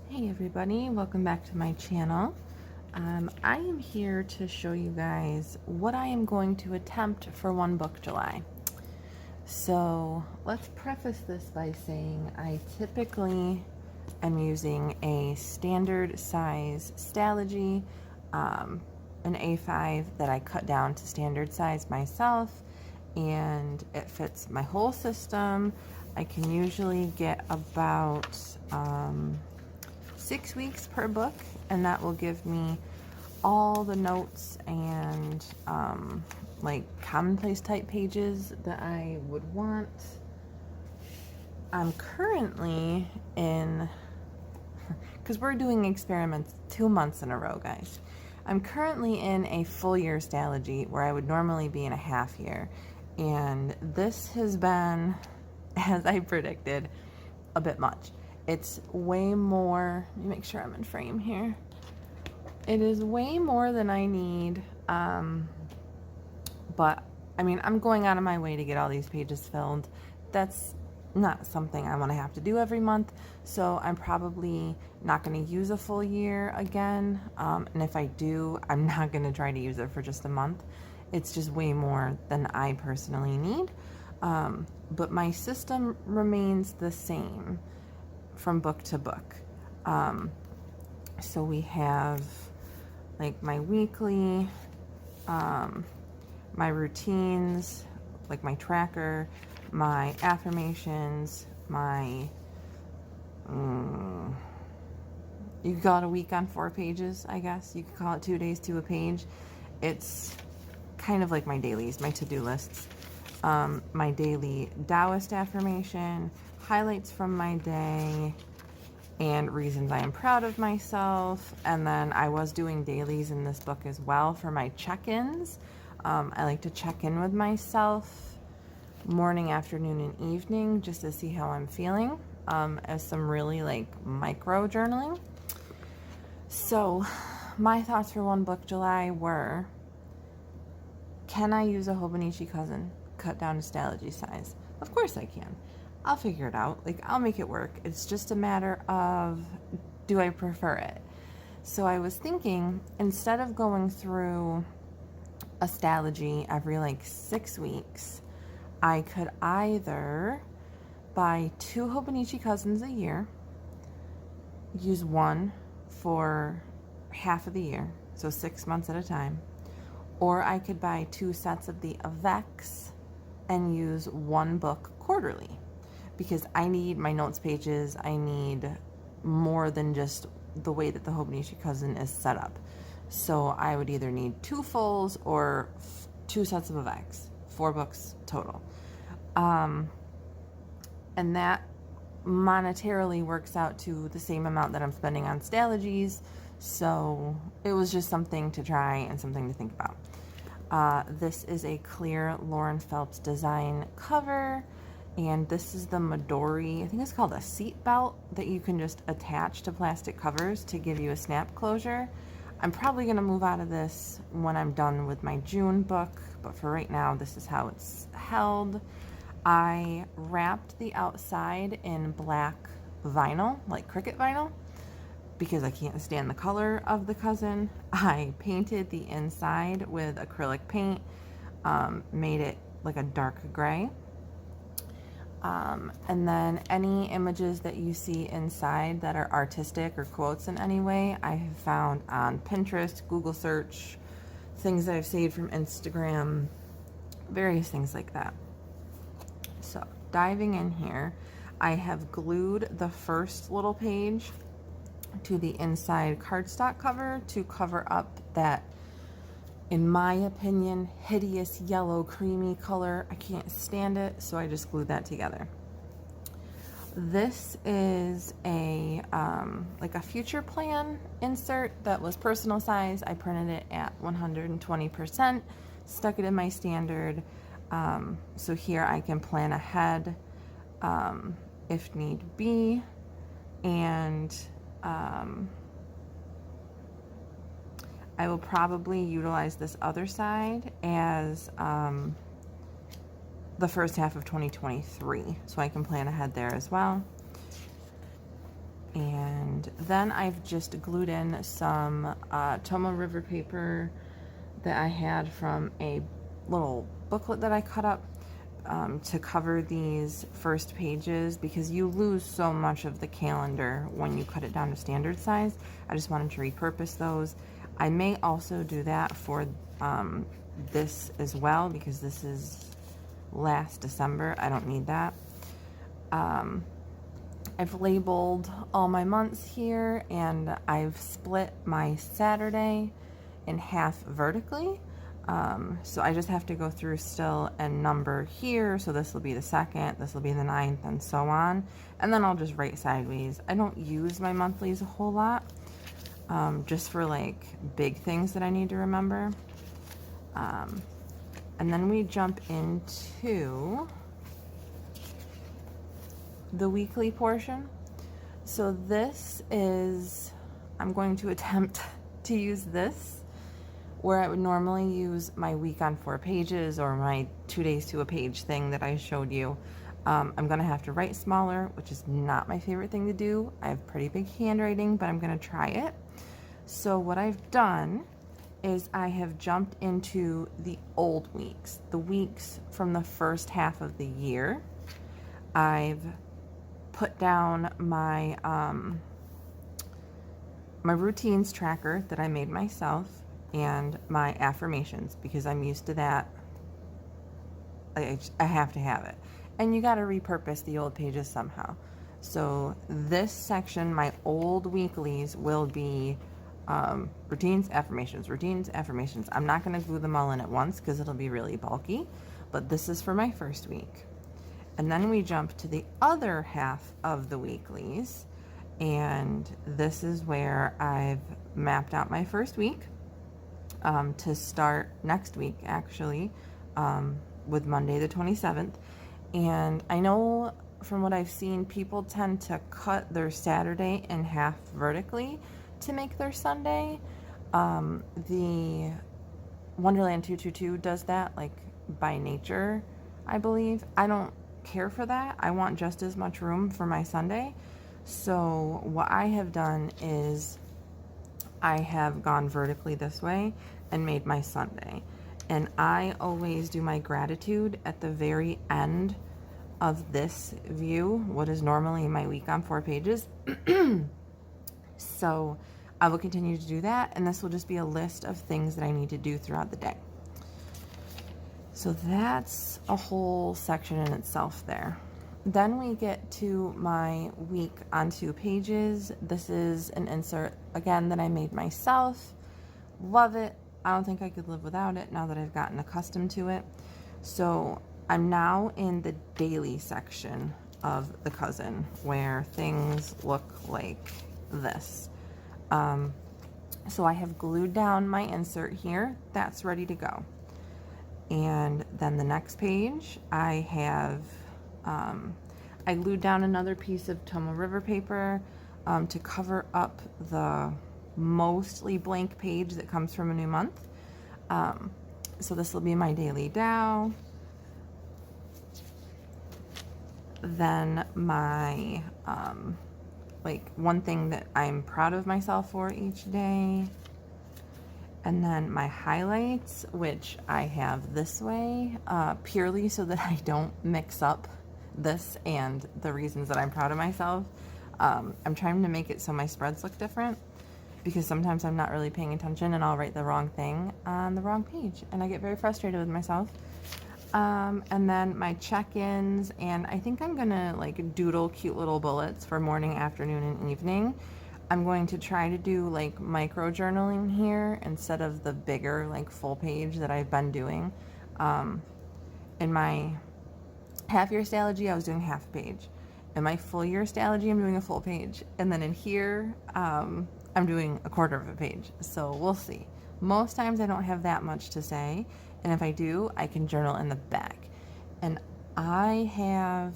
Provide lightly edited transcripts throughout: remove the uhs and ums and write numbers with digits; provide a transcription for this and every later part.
Hey everybody, welcome back to my channel. I am here to show you guys what I am going to attempt for One Book July. So let's preface this by saying I typically am using a standard size Stalogy, an A5 that I cut down to standard size myself, and it fits my whole system. I can usually get about 6 weeks per book, and that will give me all the notes and like commonplace type pages that I would want. I'm currently in, because we're doing experiments 2 months in a row, guys. I'm currently in a full year Stalogy where I would normally be in a half year, and this has been, as I predicted, a bit much. It's way more, let me make sure I'm in frame here. It is way more than I need, but I mean, I'm going out of my way to get all these pages filled. That's not something I want to have to do every month, so I'm probably not going to use a full year again, and if I do, I'm not going to try to use it for just a month. It's just way more than I personally need, but my system remains the same from book to book. So we have like my weekly, my routines, like my tracker, my affirmations, my, you could call it a week on 4 pages, I guess. You could call it 2 days to a page. It's kind of like my dailies, my to-do lists. My daily Taoist affirmation, highlights from my day, and reasons I am proud of myself. And then I was doing dailies in this book as well for my check-ins. I like to check in with myself morning, afternoon, and evening just to see how I'm feeling, as some really like micro journaling. So my thoughts for One Book July were, can I use a Hobonichi cousin cut down to Stalogy size? Of course I can. I'll figure it out. Like, I'll make it work. It's just a matter of, do I prefer it? So I was thinking, instead of going through a Stalogy every like 6 weeks, I could either buy 2 Hobonichi cousins a year, use one for half of the year, so 6 months at a time, or I could buy 2 sets of the Avex and use one book quarterly, because I need my notes pages. I need more than just the way that the Hobonichi cousin is set up. So I would either need 2 fulls or 2 sets of Avex, 4 books total. And that monetarily works out to the same amount that I'm spending on Stalogies. So it was just something to try and something to think about. This is a clear Lauren Phelps design cover, and this is the Midori, I think it's called a seat belt, that you can just attach to plastic covers to give you a snap closure. I'm probably going to move out of this when I'm done with my June book, but for right now, this is how it's held. I wrapped the outside in black vinyl, like Cricut vinyl, because I can't stand the color of the cousin. I painted the inside with acrylic paint, made it like a dark gray. And then any images that you see inside that are artistic or quotes in any way, I have found on Pinterest, Google search, things that I've saved from Instagram, various things like that. So diving in here, I have glued the first little page to the inside cardstock cover to cover up that, in my opinion, hideous yellow creamy color. I can't stand it, so I just glued that together. This is a like a future plan insert that was personal size. I printed it at 120%, stuck it in my standard, so here I can plan ahead if need be. And I will probably utilize this other side as the first half of 2023, so I can plan ahead there as well. And And then I've just glued in some Tomo River paper that I had from a little booklet that I cut up to cover these first pages, because you lose so much of the calendar when you cut it down to standard size. I just wanted to repurpose those. I may also do that for this as well, because this is last December. I don't need that. I've labeled all my months here, and I've split my Saturday in half vertically. So I just have to go through still and number here. So this will be the 2nd, this will be the 9th, and so on. And then I'll just write sideways. I don't use my monthlies a whole lot, just for like big things that I need to remember. And then we jump into the weekly portion. So this is, I'm going to attempt to use this where I would normally use my week on 4 pages or my 2 days to a page thing that I showed you. I'm gonna have to write smaller, which is not my favorite thing to do. I have pretty big handwriting, but I'm gonna try it. So what I've done is I have jumped into the old weeks, the weeks from the first half of the year. I've put down my my routines tracker that I made myself, and my affirmations, because I'm used to that. I have to have it. And you got to repurpose the old pages somehow. So this section, my old weeklies, will be routines, affirmations, routines, affirmations. I'm not going to glue them all in at once because it'll be really bulky, but this is for my first week. And then we jump to the other half of the weeklies, and this is where I've mapped out my first week. To start next week, actually, with Monday the 27th. And I know from what I've seen, people tend to cut their Saturday in half vertically to make their Sunday. The Wonderland 222 does that, like, by nature, I believe. I don't care for that. I want just as much room for my Sunday. So what I have done is I have gone vertically this way and made my Sunday. And I always do my gratitude at the very end of this view, what is normally my week on 4 pages. So I will continue to do that, and this will just be a list of things that I need to do throughout the day. So that's a whole section in itself there. Then we get to my week on 2 pages. This is an insert, again, that I made myself. Love it. I don't think I could live without it now that I've gotten accustomed to it. So I'm now in the daily section of the cousin, where things look like this. So I have glued down my insert here. That's ready to go. And then the next page, I have I glued down another piece of Tomo River paper to cover up the mostly blank page that comes from a new month. So this will be my daily Dow. Then my like one thing that I'm proud of myself for each day. And then my highlights, which I have this way, purely so that I don't mix up this and the reasons that I'm proud of myself. I'm trying to make it so my spreads look different, because sometimes I'm not really paying attention and I'll write the wrong thing on the wrong page, and I get very frustrated with myself. And then my check-ins, and I think I'm gonna like doodle cute little bullets for morning, afternoon, and evening. I'm going to try to do like micro journaling here instead of the bigger like full page that I've been doing. In my half-year Stalogy, I was doing half a page. In my full-year Stalogy, I'm doing a full page. And then in here, I'm doing a quarter of a page. So we'll see. Most times I don't have that much to say. And if I do, I can journal in the back. And I have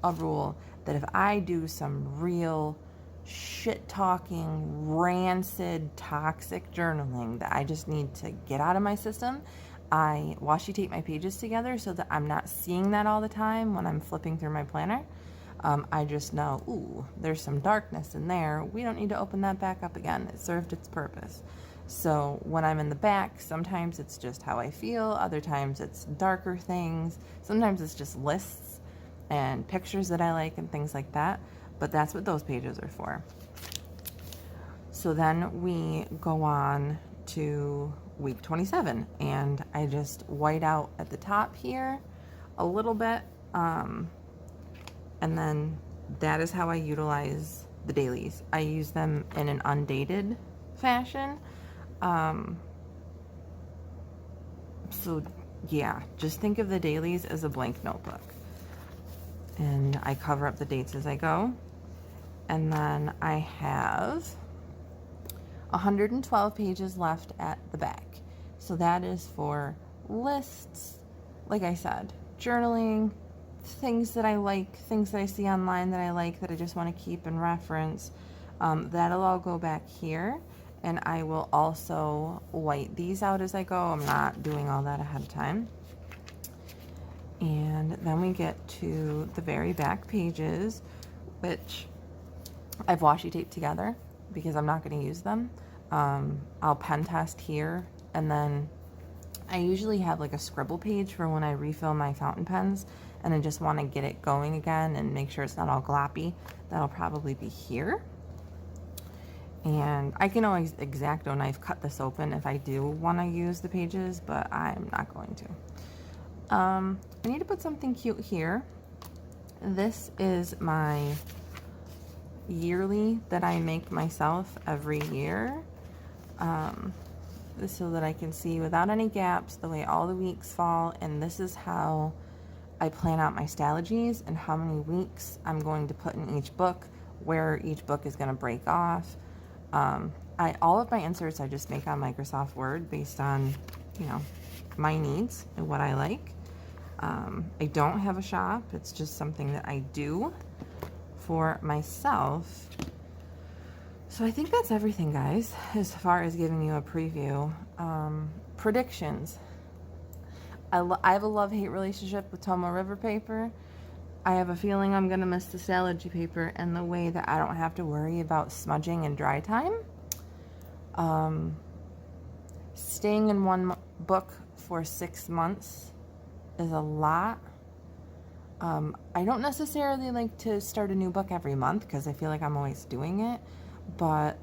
a rule that if I do some real shit-talking, rancid, toxic journaling that I just need to get out of my system, I washi tape my pages together so that I'm not seeing that all the time when I'm flipping through my planner. I just know, ooh, there's some darkness in there. We don't need to open that back up again. It served its purpose. So when I'm in the back, sometimes it's just how I feel. Other times it's darker things. Sometimes it's just lists and pictures that I like and things like that. But that's what those pages are for. So then we go on to week 27, and I just white out at the top here a little bit, and then that is how I utilize the dailies. I use them in an undated fashion. So yeah, just think of the dailies as a blank notebook, and I cover up the dates as I go. And then I have 112 pages left at the back. So that is for lists, like I said, journaling, things that I like, things that I see online that I like that I just want to keep and reference. That'll all go back here, and I will also white these out as I go. I'm not doing all that ahead of time. And then we get to the very back pages, which I've washi taped together because I'm not going to use them. I'll pen test here, and then I usually have like a scribble page for when I refill my fountain pens and I just want to get it going again and make sure it's not all gloppy. That'll probably be here. And I can always X-Acto knife cut this open if I do want to use the pages, but I'm not going to. I need to put something cute here. This is my yearly that I make myself every year, so that I can see without any gaps the way all the weeks fall, and this is how I plan out my stalogies and how many weeks I'm going to put in each book, where each book is going to break off. All of my inserts I just make on Microsoft Word based on, my needs and what I like. I don't have a shop. It's just something that I do for myself. So I think that's everything, guys, as far as giving you a preview. Predictions. I have a love-hate relationship with Tomo River paper. I have a feeling I'm going to miss the Stalogy paper and the way that I don't have to worry about smudging and dry time. Staying in one book for 6 months is a lot. I don't necessarily like to start a new book every month because I feel like I'm always doing it, but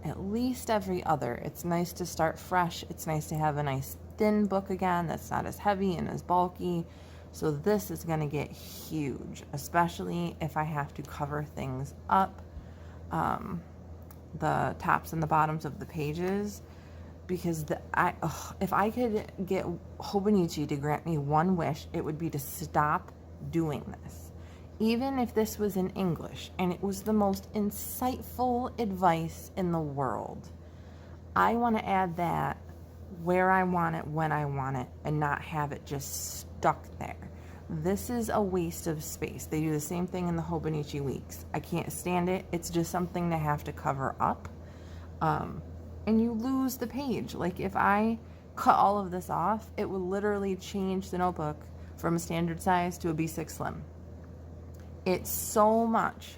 at least every other. It's nice to start fresh. It's nice to have a nice thin book again that's not as heavy and as bulky. So this is going to get huge, especially if I have to cover things up, the tops and the bottoms of the pages, because if I could get Hobonichi to grant me one wish, it would be to stop doing this. Even if this was in English and it was the most insightful advice in the world, I want to add that where I want it, when I want it, and not have it just stuck there. This is a waste of space. They do the same thing in the Hobonichi weeks. I can't stand it. It's just something to have to cover up. And you lose the page. Like if I cut all of this off, it would literally change the notebook from a standard size to a B6 Slim. It's so much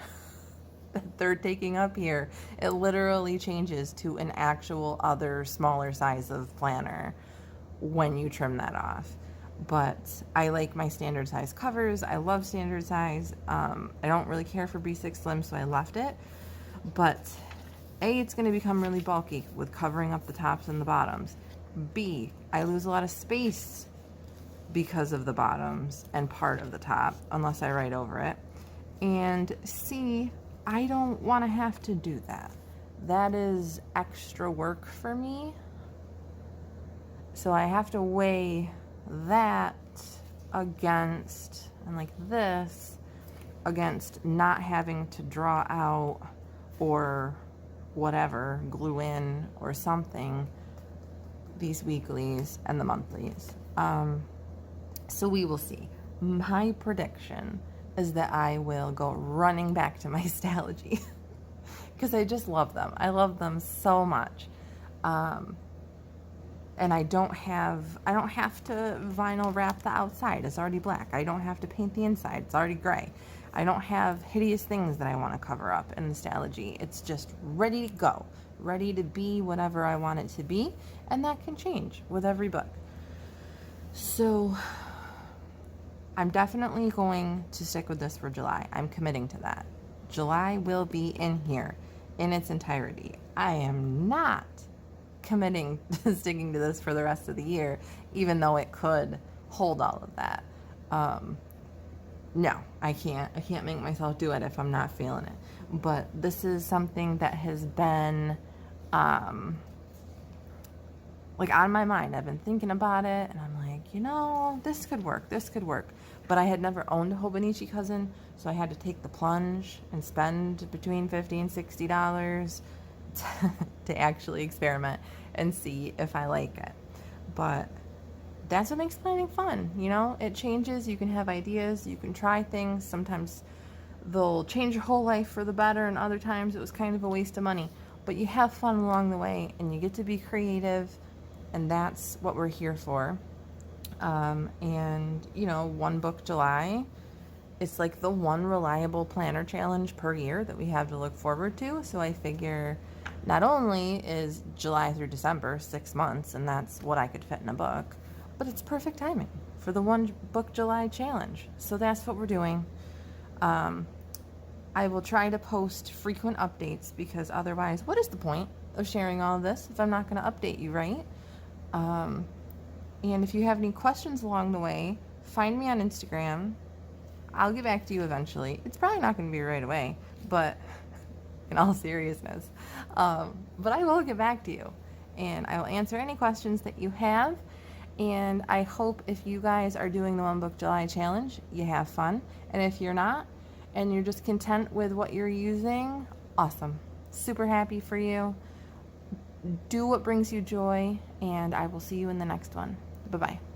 that they're taking up here. It literally changes to an actual other smaller size of planner when you trim that off. But I like my standard size covers. I love standard size. I don't really care for B6 Slim, so I left it. But A, it's going to become really bulky with covering up the tops and the bottoms. B, I lose a lot of space because of the bottoms and part of the top, unless I write over it. And C, I don't want to have to do that. That is extra work for me. So I have to weigh that against, and like this, against not having to draw out or whatever, glue in or something, these weeklies and the monthlies. So we will see. My prediction is that I will go running back to my Stalogy because I just love them. I love them so much. And I don't have to vinyl wrap the outside. It's already black. I don't have to paint the inside. It's already gray. I don't have hideous things that I want to cover up in the Stalogy. It's just ready to go, ready to be whatever I want it to be, and that can change with every book. So I'm definitely going to stick with this for July. I'm committing to that. July will be in here in its entirety. I am not committing to sticking to this for the rest of the year, even though it could hold all of that. No, I can't make myself do it if I'm not feeling it. But this is something that has been like on my mind. I've been thinking about it, and I'm like, you know, this could work. But I had never owned a Hobonichi cousin, so I had to take the plunge and spend between $50 and $60 to actually experiment and see if I like it. But that's what makes planning fun, you know? It changes, you can have ideas, you can try things. Sometimes they'll change your whole life for the better, and other times it was kind of a waste of money. But you have fun along the way, and you get to be creative, and that's what we're here for. And, you know, One Book July, it's like the one reliable planner challenge per year that we have to look forward to. So I figure not only is July through December 6 months, and that's what I could fit in a book, but it's perfect timing for the One Book July challenge. So that's what we're doing. I will try to post frequent updates, because otherwise, what is the point of sharing all of this if I'm not going to update you, right? And if you have any questions along the way, find me on Instagram. I'll get back to you eventually. It's probably not going to be right away, but in all seriousness. But I will get back to you, and I will answer any questions that you have. And I hope if you guys are doing the One Book July challenge, you have fun. And if you're not, and you're just content with what you're using, awesome. Super happy for you. Do what brings you joy, and I will see you in the next one. Bye-bye.